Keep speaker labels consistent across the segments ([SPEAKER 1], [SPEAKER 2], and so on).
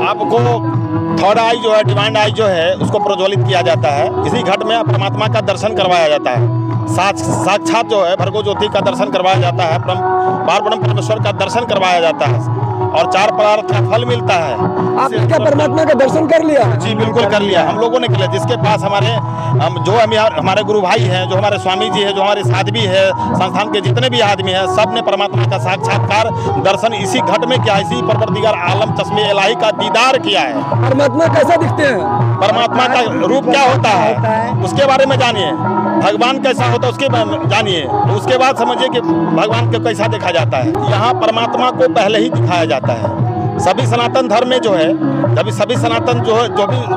[SPEAKER 1] आपको थर्ड आई जो है, डिवाइन आई जो है, उसको प्रज्वलित किया जाता है। इसी घट में परमात्मा का दर्शन करवाया जाता है। साक्षात जो है भर्गो ज्योति का दर्शन करवाया जाता है। परम परमेश्वर का दर्शन करवाया जाता है और 4 पदार्थ का फल मिलता है।
[SPEAKER 2] आपने क्या परमात्मा का दर्शन कर लिया?
[SPEAKER 1] जी बिल्कुल कर लिया, हम लोगों ने किया। जिसके पास हमारे गुरु भाई हैं, जो हमारे स्वामी जी हैं, जो हमारे साध्वी है, संस्थान के जितने भी आदमी हैं, सब ने परमात्मा का साक्षात्कार दर्शन इसी घट में किया। इसी परवरदिगार आलम चश्मे इलाही का दीदार किया है।
[SPEAKER 2] परमात्मा कैसा दिखते हैं?
[SPEAKER 1] परमात्मा का रूप क्या होता है उसके बारे में जानिए। भगवान कैसा होता है उसके जानिए, उसके बाद समझिए कि भगवान को कैसा देखा जाता है। यहाँ परमात्मा को पहले ही दिखाया जाता है। सभी सनातन धर्म में जो है, सभी सनातन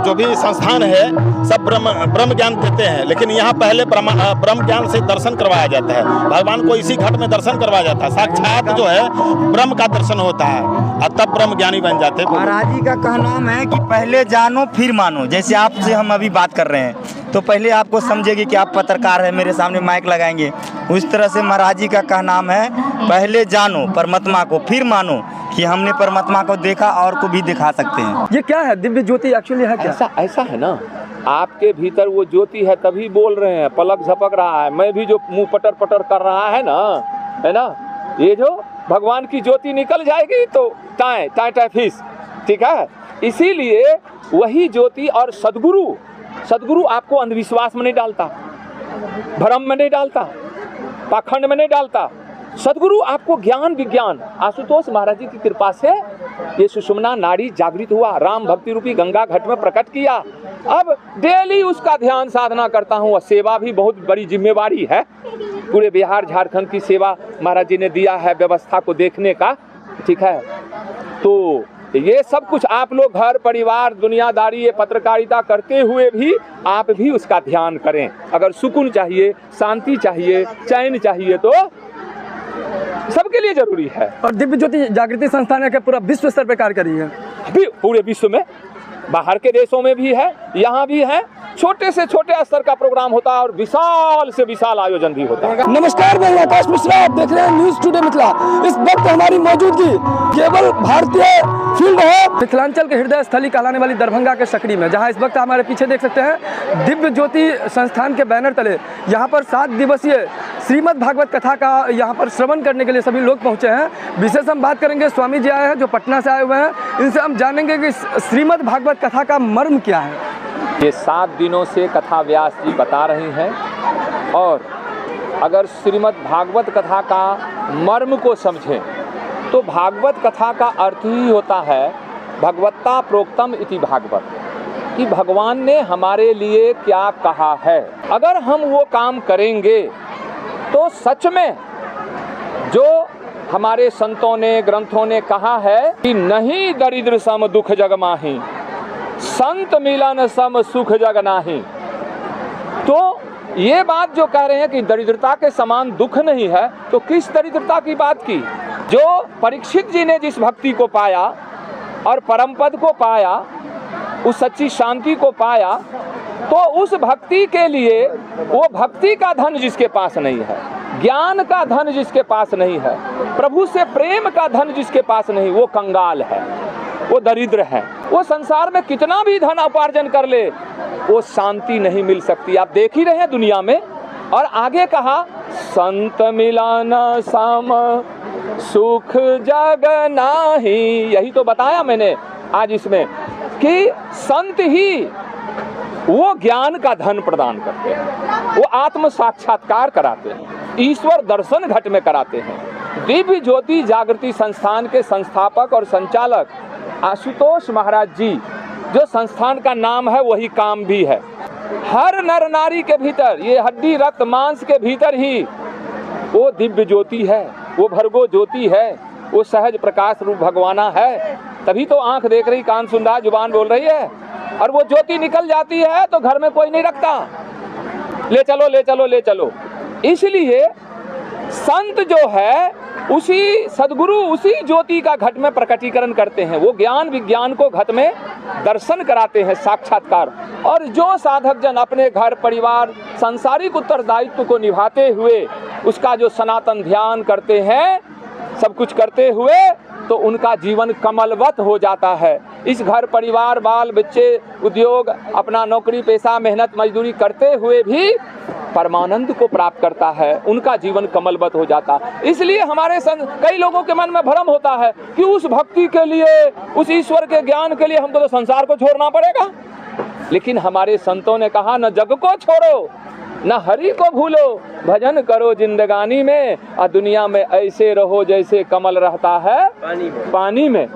[SPEAKER 1] जो भी संस्थान है, सब ब्रह्म ज्ञान देते हैं, लेकिन यहाँ पहले ब्रह्म ज्ञान से दर्शन करवाया जाता है। भगवान को इसी घट में दर्शन करवाया जाता है। साक्षात जो है ब्रह्म का दर्शन होता है और तब ब्रह्म ज्ञानी बन जाते हैं।
[SPEAKER 3] महाराज जी का कहना है कि पहले जानो फिर मानो। जैसे आपसे हम अभी बात कर रहे हैं तो पहले आपको समझेगी कि आप पत्रकार हैं, मेरे सामने माइक लगाएंगे। उस तरह से महाराज जी का कहना है पहले जानो परमात्मा को, फिर मानो कि हमने परमात्मा को देखा और को भी दिखा सकते हैं।
[SPEAKER 2] ये क्या है? दिव्य ज्योति एक्चुअली है क्या?
[SPEAKER 4] ऐसा है ना, आपके भीतर वो ज्योति है तभी बोल रहे हैं, पलक झपक रहा है। मैं भी जो मुंह पटर पटर कर रहा है ना, ये जो भगवान की ज्योति निकल जाएगी तो टाए टाए टाए फीस, ठीक है। इसीलिए वही ज्योति और सदगुरु आपको अंधविश्वास में नहीं डालता, भ्रम में नहीं डालता, पाखंड में नहीं डालता। सदगुरु आपको ज्ञान विज्ञान, आशुतोष महाराज जी की कृपा से ये सुषुम्ना नाड़ी जागृत हुआ, राम भक्ति रूपी गंगा घट में प्रकट किया। अब डेली उसका ध्यान साधना करता हूँ और सेवा भी बहुत बड़ी जिम्मेवारी है। पूरे बिहार झारखंड की सेवा महाराज जी ने दिया है, व्यवस्था को देखने का, ठीक है। तो ये सब कुछ आप लोग घर परिवार दुनियादारी ये पत्रकारिता करते हुए भी आप भी उसका ध्यान करें। अगर सुकून चाहिए, शांति चाहिए, चैन चाहिए तो सबके लिए जरूरी है।
[SPEAKER 2] और दिव्य ज्योति जागृति संस्थान है कि पूरा विश्व स्तर पर कार्य कर रही है?
[SPEAKER 4] अभी पूरे विश्व में, बाहर के देशों में भी है, यहाँ भी है। छोटे से छोटे स्तर का प्रोग्राम होता है और विशाल से विशाल आयोजन भी होता है।
[SPEAKER 2] नमस्कार, मैं आकाश मिश्रा, आप देख रहे हैं न्यूज़ टुडे मिथिला। इस वक्त हमारी मौजूदगी केवल भारतीय फील्ड है मिथिलांचल के हृदय स्थली कहलाने वाली दरभंगा के सकड़ी में, जहां इस वक्त हमारे पीछे देख सकते हैं दिव्य ज्योति संस्थान के बैनर तले यहाँ पर 7 दिवसीय श्रीमद् भागवत कथा का यहाँ पर श्रवण करने के लिए सभी लोग पहुँचे हैं। विशेष हम बात करेंगे, स्वामी जी आए हैं जो पटना से आए हुए हैं, इनसे हम जानेंगे कि श्रीमद् भागवत कथा का मर्म क्या है।
[SPEAKER 4] ये 7 दिनों से कथा व्यास जी बता रहे हैं और अगर श्रीमद् भागवत कथा का मर्म को समझें तो भागवत कथा का अर्थ ही होता है भगवत्ता प्रोक्तम इति भागवत, कि भगवान ने हमारे लिए क्या कहा है। अगर हम वो काम करेंगे तो सच में जो हमारे संतों ने ग्रंथों ने कहा है कि नहीं दरिद्र सम दुख जग माही, संत मिलन सम सुख जग नाही, तो ये बात जो कह रहे हैं कि दरिद्रता के समान दुख नहीं है, तो किस दरिद्रता की बात की? जो परीक्षित जी ने जिस भक्ति को पाया और परम पद को पाया, उस सच्ची शांति को पाया, तो उस भक्ति के लिए वो भक्ति का धन जिसके पास नहीं है, ज्ञान का धन जिसके पास नहीं है, प्रभु से प्रेम का धन जिसके पास नहीं, वो कंगाल है, वो दरिद्र है। वो संसार में कितना भी धन उपार्जन कर ले, वो शांति नहीं मिल सकती। आप देख ही रहे हैं दुनिया में। और आगे कहा संत मिलन सम सुख जग नाही, यही तो बताया मैंने आज इसमें कि संत ही वो ज्ञान का धन प्रदान करते हैं, वो आत्म साक्षात्कार कराते हैं, ईश्वर दर्शन घट में कराते हैं। दिव्य ज्योति जागृति संस्थान के संस्थापक और संचालक आशुतोष महाराज जी, जो संस्थान का नाम है वही काम भी है। हर नर नारी के भीतर, ये हड्डी रक्त मांस के भीतर ही वो दिव्य ज्योति है, वो भर्गो ज्योति है, वो सहज प्रकाश रूप भगवाना है। तभी तो आंख देख रही, कान सुन रहा, जुबान बोल रही है, और वो ज्योति निकल जाती है तो घर में कोई नहीं रखता, ले चलो ले चलो ले चलो। इसलिए संत जो है उसी सदगुरु उसी ज्योति का घट में प्रकटीकरण करते हैं, वो ज्ञान विज्ञान को घट में दर्शन कराते हैं, साक्षात्कार। और जो साधक जन अपने घर परिवार सांसारिक उत्तरदायित्व को निभाते हुए उसका जो सनातन ध्यान करते हैं, सब कुछ करते हुए तो उनका जीवन कमलवत हो जाता है। इस घर परिवार बाल बच्चे उद्योग अपना नौकरी पेशा मेहनत मजदूरी करते हुए भी परमानंद को प्राप्त करता है, उनका जीवन कमलवत हो जाता है। इसलिए हमारे कई लोगों के मन में भ्रम होता है कि उस भक्ति के लिए, उस ईश्वर के ज्ञान के लिए हमको तो संसार को छोड़ना पड़ेगा। लेकिन हमारे संतों ने कहा न जग को छोड़ो न हरि को भूलो, भजन करो जिंदगानी में, और दुनिया में ऐसे रहो जैसे कमल रहता है पानी में।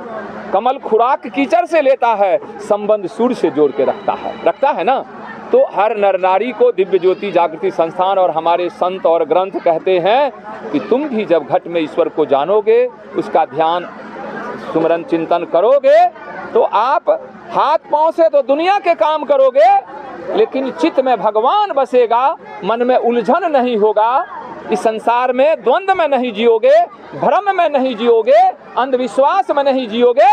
[SPEAKER 4] कमल खुराक कीचड़ से लेता है, संबंध सूर्य से जोड़ के रखता है ना। तो हर नर नारी को दिव्य ज्योति जागृति संस्थान और हमारे संत और ग्रंथ कहते हैं कि तुम भी जब घट में ईश्वर को जानोगे, उसका ध्यान सुमरन चिंतन करोगे, तो आप हाथ पांव से तो दुनिया के काम करोगे, लेकिन चित्त में भगवान बसेगा, मन में उलझन नहीं होगा, इस संसार में द्वंद्व में नहीं जियोगे, भ्रम में नहीं जियोगे, अंधविश्वास में नहीं जियोगे,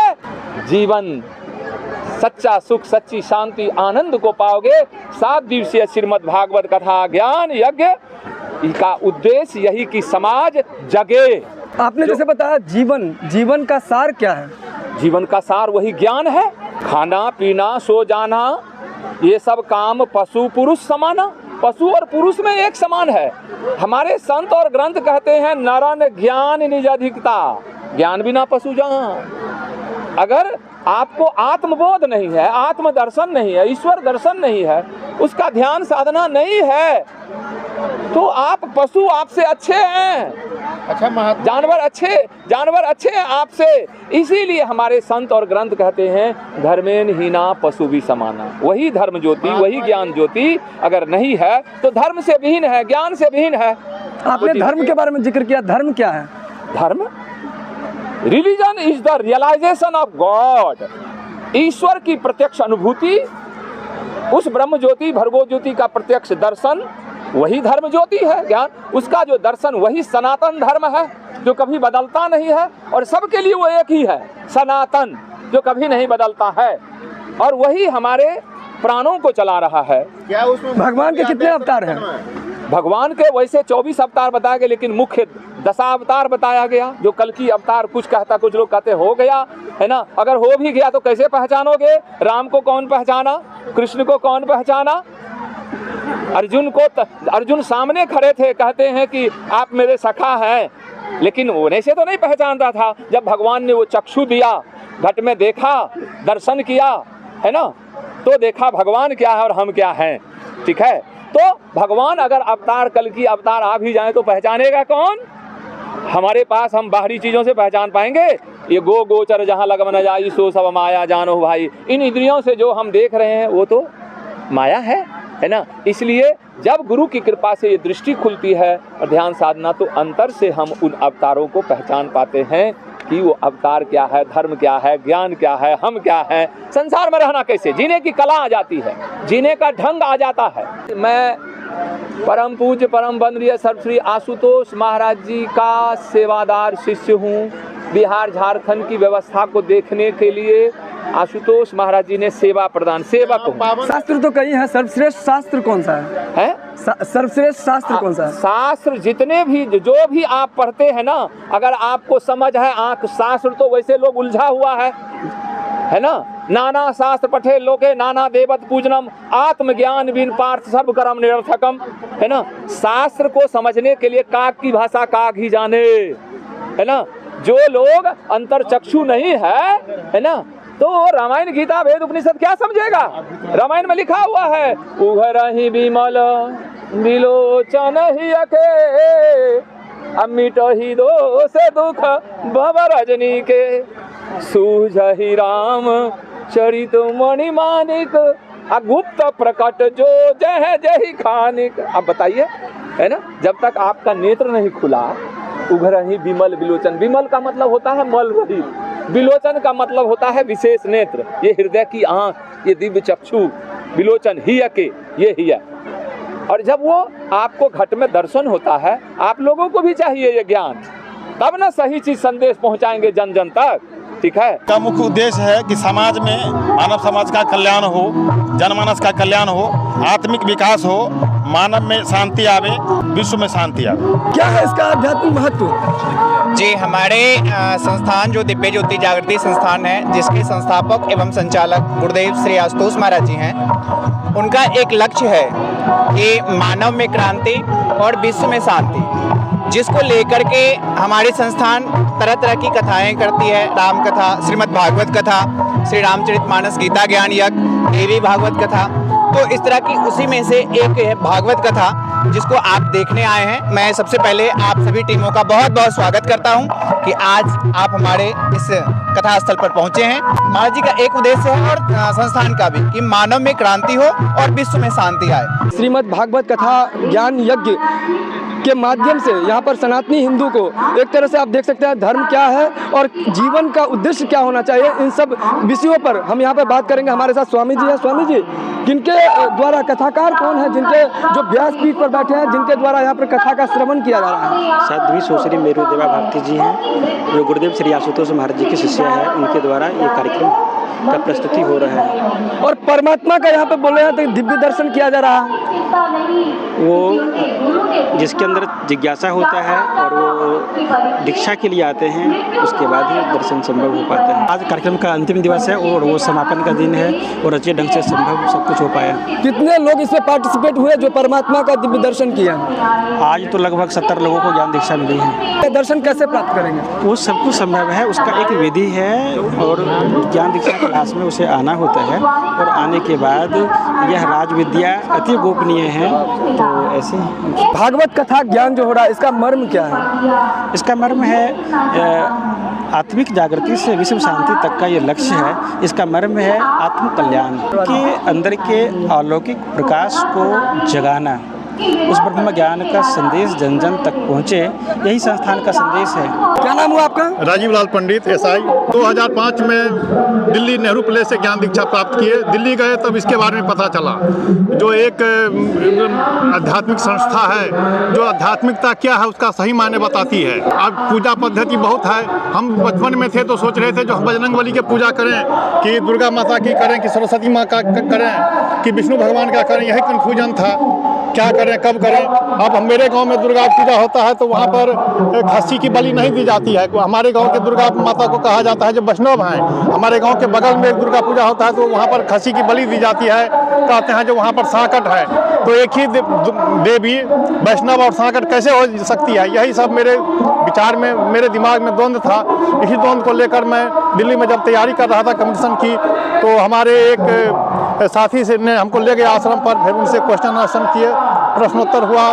[SPEAKER 4] जीवन सच्चा सुख सच्ची शांति आनंद को पाओगे। 7 दिवसीय श्रीमद् भागवत कथा ज्ञान यज्ञ का उद्देश्य यही कि समाज जगे।
[SPEAKER 2] आपने जैसे बताया जीवन का सार क्या है?
[SPEAKER 4] जीवन का सार वही ज्ञान है। खाना पीना सो जाना ये सब काम पशु पुरुष समाना, पशु और पुरुष में एक समान है। हमारे संत और ग्रंथ कहते हैं नरन ज्ञान निज अधिकता, ज्ञान बिना पशु जहाँ। अगर आपको आत्मबोध नहीं है, आत्म दर्शन नहीं है, ईश्वर दर्शन नहीं है, उसका ध्यान साधना नहीं है, तो आप पशु आपसे अच्छे हैं। अच्छा जानवर अच्छे हैं आपसे। इसीलिए हमारे संत और ग्रंथ कहते हैं धर्मेन हीना पशु भी समाना। वही धर्म ज्योति, वही ज्ञान ज्योति अगर नहीं है तो धर्म से विहीन है, ज्ञान से विहीन है।
[SPEAKER 2] आपने धर्म के बारे में जिक्र किया, धर्म क्या है?
[SPEAKER 4] धर्म, religion is the realisation of God. ईश्वर की प्रत्यक्ष अनुभूति, उस ब्रह्म ज्योति भर्गो ज्योति का प्रत्यक्ष दर्शन, वही धर्म ज्योति है। ज्ञान, उसका जो दर्शन वही सनातन धर्म है जो कभी बदलता नहीं है, और सबके लिए वो एक ही है, सनातन, जो कभी नहीं बदलता है, और वही हमारे प्राणों को चला रहा है।
[SPEAKER 1] क्या उसमें
[SPEAKER 2] भगवान के कितने अवतार हैं?
[SPEAKER 4] भगवान के वैसे 24 अवतार बताए गए, लेकिन मुख्य 10 अवतार बताया गया। जो कल की अवतार कुछ कहता, कुछ लोग कहते हो गया है ना। अगर हो भी गया तो कैसे पहचानोगे? राम को कौन पहचाना, कृष्ण को कौन पहचाना? अर्जुन सामने खड़े थे, कहते हैं कि आप मेरे सखा हैं, लेकिन वो ऐसे तो नहीं पहचानता था। जब भगवान ने वो चक्षु दिया, घट में देखा, दर्शन किया, है ना, तो देखा भगवान क्या है और हम क्या हैं। ठीक है, तो भगवान अगर अवतार कल की अवतार आ भी जाए तो पहचानेगा कौन? हमारे पास हम बाहरी चीजों से पहचान पाएंगे? ये गोचर जहाँ लगम न जाई सो सब माया जानो भाई। इन इंद्रियों से जो हम देख रहे हैं वो तो माया है ना। इसलिए जब गुरु की कृपा से ये दृष्टि खुलती है और ध्यान साधना, तो अंतर से हम उन अवतारों को पहचान पाते हैं कि वो अवतार क्या है, धर्म क्या है, ज्ञान क्या है, हम क्या है, संसार में रहना कैसे, जीने की कला आ जाती है, जीने का ढंग आ जाता है। मैं परम पूज्य परम वंदनीय सर्वश्री आशुतोष महाराज जी का सेवादार शिष्य हूँ। बिहार झारखंड की व्यवस्था को देखने के लिए आशुतोष महाराज जी ने सेवा प्रदान, सेवक हूँ।
[SPEAKER 2] शास्त्र तो कई हैं, सर्वश्रेष्ठ शास्त्र कौन सा है? सर्वश्रेष्ठ शास्त्र कौन सा है?
[SPEAKER 4] शास्त्र जितने भी जो भी आप पढ़ते हैं ना, अगर आपको समझ है आंख, शास्त्र तो वैसे लोग उलझा हुआ है ना। नाना शास्त्र पठे लोके नाना देवत पूजनम, आत्मज्ञान बिन पार्थ सब कर्म निरर्थकम, है ना। शास्त्र को समझने के लिए काग की भाषा काग ही जाने, है ना। जो लोग अंतर चक्षु नहीं है ना, तो रामायण गीता वेद उपनिषद क्या समझेगा? रामायण में लिखा हुआ है उघरहि बिमल बिलोचन ही अके, अमिटहि दोष दुख भव रजनी के, सूझहि राम चरित मणि मानिक, गुप्त प्रकट जो जह जहि खानिक। अब बताइए, है ना, जब तक आपका नेत्र नहीं खुला, उघरहि बिमल बिलोचन, बिमल का मतलब होता है मल रहित, बिलोचन का मतलब होता है विशेष नेत्र, ये हृदय की आंख, ये दिव्य चक्षु, बिलोचन ही के, ये ही है। और जब वो आपको घट में दर्शन होता है, आप लोगों को भी चाहिए ये ज्ञान, तब ना सही चीज संदेश पहुंचाएंगे जन जन तक। ठीक है।
[SPEAKER 1] का मुख्य उद्देश्य है कि समाज में मानव समाज का कल्याण हो, जनमानस का कल्याण हो, आत्मिक विकास हो, मानव में शांति आवे, विश्व में शांति आवे।
[SPEAKER 2] क्या है इसका आध्यात्मिक महत्व?
[SPEAKER 5] जी, हमारे संस्थान जो दिव्य ज्योति जागृति संस्थान है, जिसके संस्थापक एवं संचालक गुरुदेव श्री आशुतोष महाराज जी हैं, उनका एक लक्ष्य है कि मानव में क्रांति और विश्व में शांति, जिसको लेकर के हमारे संस्थान तरह तरह की कथाएं करती है। राम कथा, श्रीमद् भागवत कथा, श्री रामचरितमानस गीता ज्ञान यज्ञ, देवी भागवत कथा, तो इस तरह की उसी में से एक है भागवत कथा, जिसको आप देखने आए हैं। मैं सबसे पहले आप सभी टीमों का बहुत बहुत स्वागत करता हूं कि आज आप हमारे इस कथा स्थल पर पहुंचे हैं। महाराज जी का एक उद्देश्य है और संस्थान का भी, कि मानव में क्रांति हो और विश्व में शांति आए।
[SPEAKER 2] श्रीमद् भागवत कथा ज्ञान यज्ञ के माध्यम से यहाँ पर सनातनी हिंदू को एक तरह से आप देख सकते हैं धर्म क्या है और जीवन का उद्देश्य क्या होना चाहिए, इन सब विषयों पर हम यहाँ पर बात करेंगे। हमारे साथ स्वामी जी हैं। स्वामी जी, जिनके द्वारा कथाकार कौन है, जिनके जो व्यासपीठ पर बैठे हैं, जिनके द्वारा यहाँ पर कथा का श्रवण किया जा रहा है?
[SPEAKER 6] साध्वी सुश्री मेरुदेवा भारती जी हैं, जो गुरुदेव श्री आशुतोष महाराज जी के शिष्य हैं। उनके द्वारा ये कार्यक्रम का प्रस्तुति हो रहा है।
[SPEAKER 2] और परमात्मा का यहाँ पे बोले हैं तो दिव्य दर्शन किया जा रहा है।
[SPEAKER 6] वो जिसके अंदर जिज्ञासा होता है और वो दीक्षा के लिए आते हैं, उसके बाद ही दर्शन संभव हो पाता है। आज कार्यक्रम का अंतिम दिवस है और वो समापन का दिन है और अच्छे ढंग से संभव सब कुछ हो पाया।
[SPEAKER 2] कितने लोग इसमें पार्टिसिपेट हुए जो परमात्मा का दिव्य दर्शन किया?
[SPEAKER 6] आज तो लगभग 70 लोगों को ज्ञान दीक्षा मिली है।
[SPEAKER 2] दर्शन कैसे प्राप्त करेंगे?
[SPEAKER 6] वो सब कुछ संभव है, उसका एक विधि है और ज्ञान दीक्षा क्लास में उसे आना होता है और आने के बाद यह राज विद्या अति गोपनीय है। तो ऐसे
[SPEAKER 2] भागवत कथा ज्ञान जो हो रहा है, इसका मर्म क्या है?
[SPEAKER 6] इसका मर्म है आत्मिक जागृति से विश्व शांति तक का ये लक्ष्य है। इसका मर्म है आत्म कल्याण के अंदर के अलौकिक प्रकाश को जगाना, उस ब्रह्म ज्ञान का संदेश जन जन तक पहुँचे, यही संस्थान का संदेश है।
[SPEAKER 2] क्या नाम हुआ आपका?
[SPEAKER 7] राजीव लाल पंडित एसआई। 2005 में दिल्ली नेहरू प्लेस से ज्ञान दीक्षा प्राप्त किए। दिल्ली गए तब इसके बारे में पता चला, जो एक आध्यात्मिक संस्था है, जो आध्यात्मिकता क्या है उसका सही मायने बताती है। अब पूजा पद्धति बहुत है। हम बचपन में थे तो सोच रहे थे जो हम बजरंगबली की पूजा करें, कि दुर्गा माता की करें, कि सरस्वती माँ का करें, कि विष्णु भगवान का करें, यही कन्फ्यूजन था, क्या करें कब करें। अब मेरे गांव में दुर्गा पूजा होता है तो वहाँ पर खस्सी की बलि नहीं दी जाती है। हमारे गांव के दुर्गा माता को कहा जाता है जो वैष्णव हैं। हमारे गांव के बगल में एक दुर्गा पूजा होता है तो वहाँ पर खस्सी की बलि दी जाती है, कहते हैं जो वहाँ पर सांकट है। तो एक ही देवी वैष्णव और सांकट कैसे हो सकती है, यही सब मेरे विचार में, मेरे दिमाग में द्वंद्व था। इसी द्वंद्व को लेकर मैं दिल्ली में जब तैयारी कर रहा था कंपटीशन की, तो हमारे एक साथी से ने हमको ले गया आश्रम पर, फिर उनसे क्वेश्चन आंसर किए, प्रश्नोत्तर हुआ।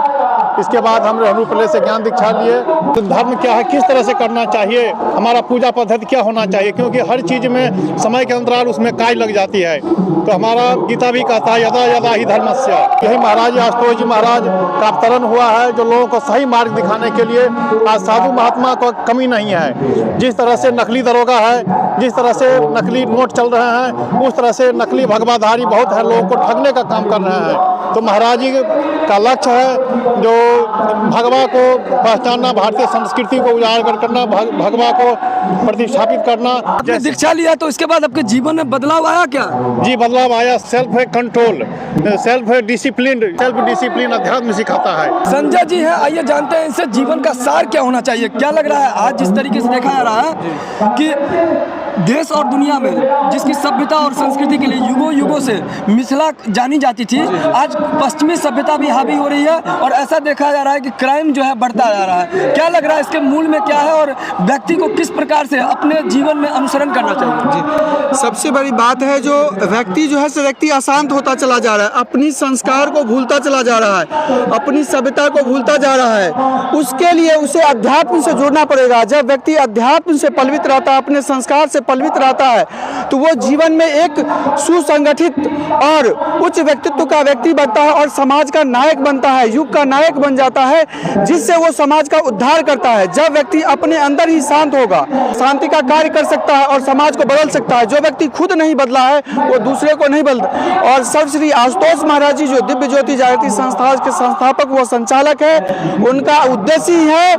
[SPEAKER 7] इसके बाद हम नेहरू प्लेस से ज्ञान दीक्षा लिए। तो धर्म क्या है, किस तरह से करना चाहिए, हमारा पूजा पद्धति क्या होना चाहिए, क्योंकि हर चीज़ में समय के अंतराल उसमें काई लग जाती है। तो हमारा गीता भी कहता है यदा यदा ही धर्मस्य। यही महाराज आशुतोष जी महाराज का अवतरण हुआ है, जो लोगों को सही मार्ग दिखाने के लिए। आज साधु महात्मा को कमी नहीं है। जिस तरह से नकली दरोगा है, जिस तरह से नकली नोट चल रहे हैं, उस तरह से नकली भगवाधारी बहुत है, लोगों को ठगने का काम कर रहे हैं। तो महाराज जी का लक्ष्य है जो भगवा को पहचानना, भारतीय संस्कृति को उजागर करना, भगवा को प्रतिष्ठापित करना।
[SPEAKER 2] आपने दीक्षा लिया तो इसके बाद आपके जीवन में बदलाव आया क्या?
[SPEAKER 7] जी बदलाव आया। सेल्फ कंट्रोल, सेल्फ डिसिप्लिन अध्यात्म सिखाता है।
[SPEAKER 2] संजय जी हैं, आइए जानते हैं इनसे जीवन का सार क्या होना चाहिए। क्या लग रहा है आज जिस तरीके से देखा जा रहा है कि देश और दुनिया में जिसकी सभ्यता और संस्कृति के लिए युगों युगों से मिथिला जानी जाती थी, आज पश्चिमी सभ्यता भी हावी हो रही है और ऐसा देखा जा रहा है कि क्राइम जो है बढ़ता जा रहा है। क्या लग रहा है इसके मूल में क्या है और व्यक्ति को किस प्रकार से अपने जीवन में अनुसरण करना चाहिए?
[SPEAKER 8] जी, सबसे बड़ी बात है जो व्यक्ति जो है व्यक्ति अशांत होता चला जा रहा है, अपनी संस्कार को भूलता चला जा रहा है, अपनी सभ्यता को भूलता जा रहा है। उसके लिए उसे अध्यात्म से जोड़ना पड़ेगा। जब व्यक्ति अध्यात्म से पल्वित रहता है, अपने संस्कार से पल्वित रहता है, तो वो जीवन में एक सुसंगठित और उच्च व्यक्तित्व का व्यक्ति बनता है और समाज का नायक बनता है, युग का नायक बन जाता है, जिससे वो समाज का उद्धार करता है। जब व्यक्ति अपने अंदर ही शांत होगा, शांति का कार्य कर सकता है और समाज को बदल सकता है। जो व्यक्ति खुद नहीं बदला है वो दूसरे को नहीं बदलता। और सर्व श्री आशुतोष महाराज जी जो दिव्य ज्योति जागृति संस्था के संस्थापक व संचालक है, उनका उद्देश्य ही है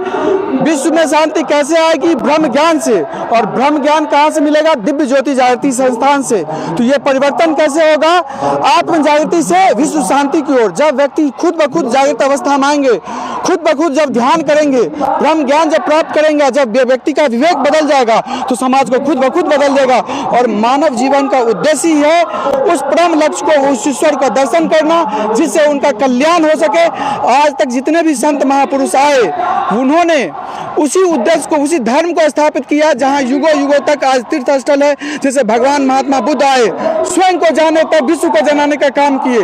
[SPEAKER 8] विश्व में शांति कैसे आएगी, ब्रह्म ज्ञान से। और ब्रह्म ज्ञान कहाँ से से मिलेगा? दिव्य ज्योति जागृति संस्थान से। तो ये परिवर्तन कैसे होगा? आत्म जागृति से विश्व शांति की ओर। जब व्यक्ति खुद ब खुद जागृत अवस्था में आएंगे, खुद ब खुद जब ध्यान करेंगे, ब्रह्म ज्ञान जब प्राप्त करेंगे, जब व्यक्ति का विवेक बदल जाएगा तो समाज को खुद ब खुद बदल देगा। और मानव जीवन का उद्देश्य ही है उस परम लक्ष्य को, उस ईश्वर का दर्शन करना जिससे उनका कल्याण हो सके। आज तक जितने भी संत महापुरुष आए उन्होंने उसी उद्देश्य को, उसी धर्म को स्थापित किया जहां युगों युगों तक आज तीर्थ स्थल है। जैसे भगवान महात्मा बुद्ध आए, स्वयं को जाने तब विश्व को जनाने का काम किए।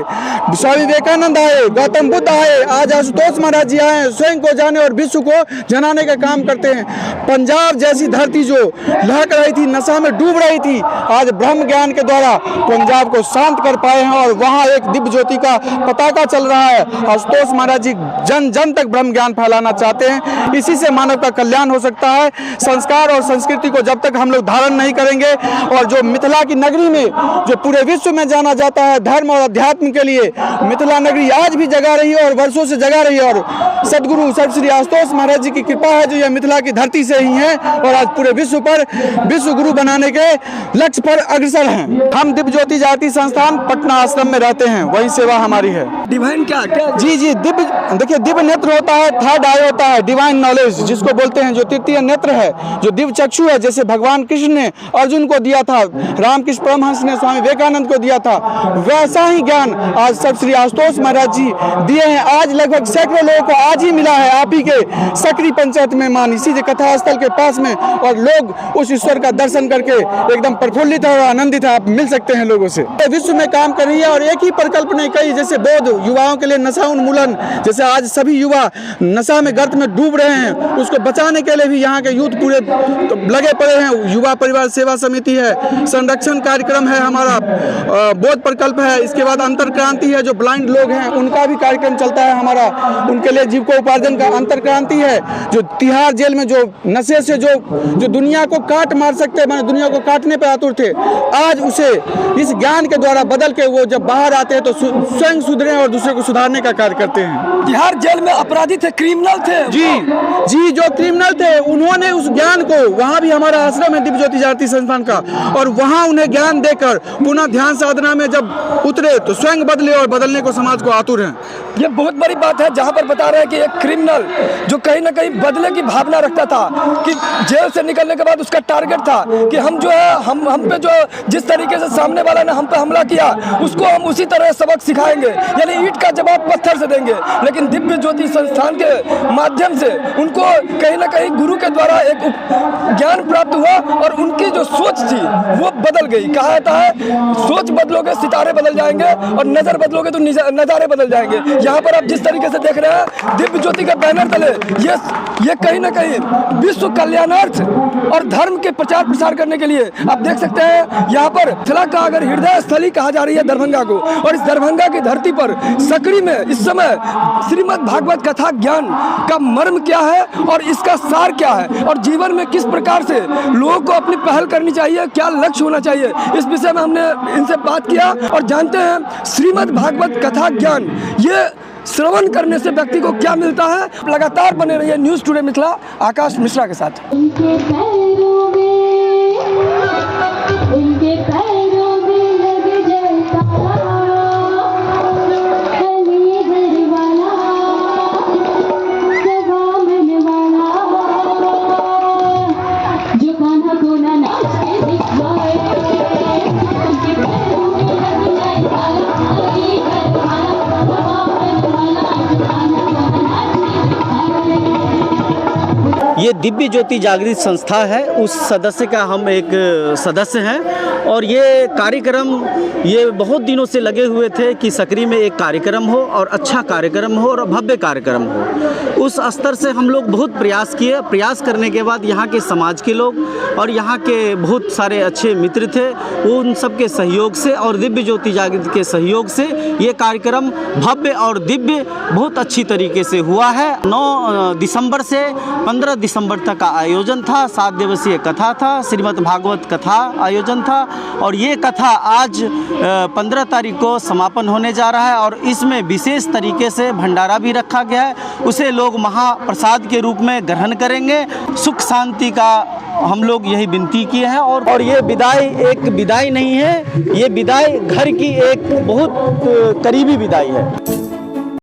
[SPEAKER 8] स्वामी विवेकानंद आए, गौतम बुद्ध आए, आज आशुतोष महाराज जी आए, स्वयं को जाने और विश्व को जनाने का काम करते हैं। पंजाब जैसी धरती जो लहक रही थी, नशा में डूब रही थी, आज ब्रह्म ज्ञान के द्वारा पंजाब को शांत कर पाए हैं और वहाँ एक दिव्य ज्योति का पताका चल रहा है। आशुतोष महाराज जी जन जन तक ब्रह्म ज्ञान फैलाना चाहते हैं। इसी से मानव का कल्याण हो सकता है। संस्कार और संस्कृति को जब तक हम लोग धारण नहीं करेंगे, और जो मिथिला की नगरी में जो पूरे विश्व में जाना जाता है धर्म और अध्यात्म के लिए, मिथिला नगरी आज भी जगा रही है और वर्षों से जगा रही है। और सदगुरु सर्व श्री आशुतोष महाराज जी की कृपा है जो यह मिथिला की धरती से ही है और आज पूरे विश्व पर विश्व गुरु बनाने के लक्ष्य पर अग्रसर हैं। हम दिव्य ज्योति जागृति संस्थान पटना आश्रम में रहते हैं, वही सेवा हमारी है।
[SPEAKER 2] डिवाइन क्या
[SPEAKER 8] जी दिव्य, देखिए दिव्य नेत्र होता है, थर्ड आई होता है, डिवाइन नॉलेज जिसको बोलते हैं, जो तृतीय नेत्र है, जो दिव्य चक्षु है, जैसे भगवान कृष्ण ने अर्जुन को दिया था, रामकृष्ण परमहंस ने स्वामी विवेकानंद को दिया था, वैसा ही ज्ञान आज सब श्री आशुतोष महाराज जी दिए हैं। आज लगभग सैकड़ों लोगों को आज ही मिला है आप ही के सकरी पंचायत में मान, इसी कथा स्थल के पास में, और लोग उस ईश्वर का दर्शन करके एकदम प्रफुल्लित है और आनंदित है। आप मिल सकते हैं लोगों से। विश्व में काम कर रही है और एक ही प्रकल्प नहीं, कई जैसे बौद्ध युवाओं के लिए नशा उन्मूलन, जैसे आज सभी युवा नशा में गर्त में डूब रहे हैं, उसको बचाने के लिए भी यहाँ के यूथ पूरे लगे पड़े हैं। युवा परिवार सेवा समिति है, संरक्षण कार्यक्रम है हमारा, बौद्ध प्रकल्प है, इसके बाद अंतर क्रांति है, जो ब्लाइंड लोग हैं उनका भी कार्यक्रम चलता है हमारा, उनके लिए जीविकोपार्जन का अंतर क्रांति है। जो तिहाड़ जेल में जो नशे से जो दुनिया को काट मार सकते, मैंने दुनिया को काटने पर आतुर थे, आज उसे इस ज्ञान के द्वारा बदल के वो जब बाहर आते हैं तो स्वयं सुधरे और दूसरे को सुधारने का कार्य करते हैं।
[SPEAKER 2] तिहाड़ जेल में अपराधी थे, क्रिमिनल थे।
[SPEAKER 8] जी जो क्रिमिनल थे उन्होंने उस ज्ञान को, वहाँ भी हमारा आश्रम है दिव्य ज्योति जागृति संस्थान का, और वहाँ उन्हें ज्ञान देकर पुनः ध्यान साधना में जब उतरे तो स्वयं बदले और बदलने को समाज को आतुर हैं।
[SPEAKER 2] ये बहुत बड़ी बात है जहाँ पर बता रहे हैं कि एक क्रिमिनल जो कहीं ना कहीं बदले की भावना रखता था, कि जेल से निकलने के बाद उसका टारगेट था कि हम जो है हम पे जो जिस तरीके से सामने वाला ने हम पे हमला किया उसको हम उसी तरह सबक सिखाएंगे, यानी ईंट का जवाब पत्थर से देंगे। लेकिन दिव्य ज्योति संस्थान के माध्यम से उनको कहीं ना कहीं गुरु के द्वारा एक ज्ञान प्राप्त हुआ और उनकी जो सोच थी वो बदल गई। कहा जाता है सोच बदलोगे सितारे बदल जाएंगे और नजर बदलोगे तो नजारे बदल जाएंगे। यहाँ पर आप जिस तरीके से देख रहे हैं दिव्य ज्योति का बैनर तले ये कहीं ना कहीं विश्व कल्याणार्थ और धर्म के प्रचार प्रसार करने के लिए आप देख सकते हैं यहाँ पर मिथिला का अगर हृदय स्थली कहा जा रही है दरभंगा को, और इस दरभंगा की धरती पर सकरी में इस समय श्रीमद् भागवत कथा ज्ञान का मर्म क्या है और इसका सार क्या है और जीवन में किस प्रकार से लोगों को अपनी पहल करनी चाहिए, क्या लक्ष्य होना चाहिए, इस विषय में हमने इनसे बात किया और जानते हैं श्रीमद् भागवत कथा ज्ञान ये श्रवण करने से व्यक्ति को क्या मिलता है। लगातार बने रहिए न्यूज़ टुडे मिथिला आकाश मिश्रा के साथ।
[SPEAKER 9] ये दिव्य ज्योति जागृति संस्था है, उस सदस्य का हम एक सदस्य हैं और ये कार्यक्रम ये बहुत दिनों से लगे हुए थे कि सकरी में एक कार्यक्रम हो और अच्छा कार्यक्रम हो और भव्य कार्यक्रम हो। उस स्तर से हम लोग बहुत प्रयास किए, प्रयास करने के बाद यहाँ के समाज के लोग और यहाँ के बहुत सारे अच्छे मित्र थे, उन सब के सहयोग से और दिव्य ज्योति जागृति के सहयोग से ये कार्यक्रम भव्य और दिव्य बहुत अच्छी तरीके से हुआ है। 9 दिसंबर से 15 दिसंबर तक का आयोजन था, 7 दिवसीय कथा था, श्रीमद् भागवत कथा आयोजन था और ये कथा आज 15 तारीख को समापन होने जा रहा है और इसमें विशेष तरीके से भंडारा भी रखा गया है। उसे लोग महाप्रसाद के रूप में ग्रहण करेंगे। सुख शांति का हम लोग यही विनती किए हैं और ये विदाई एक विदाई नहीं है, ये विदाई घर की एक बहुत करीबी विदाई है।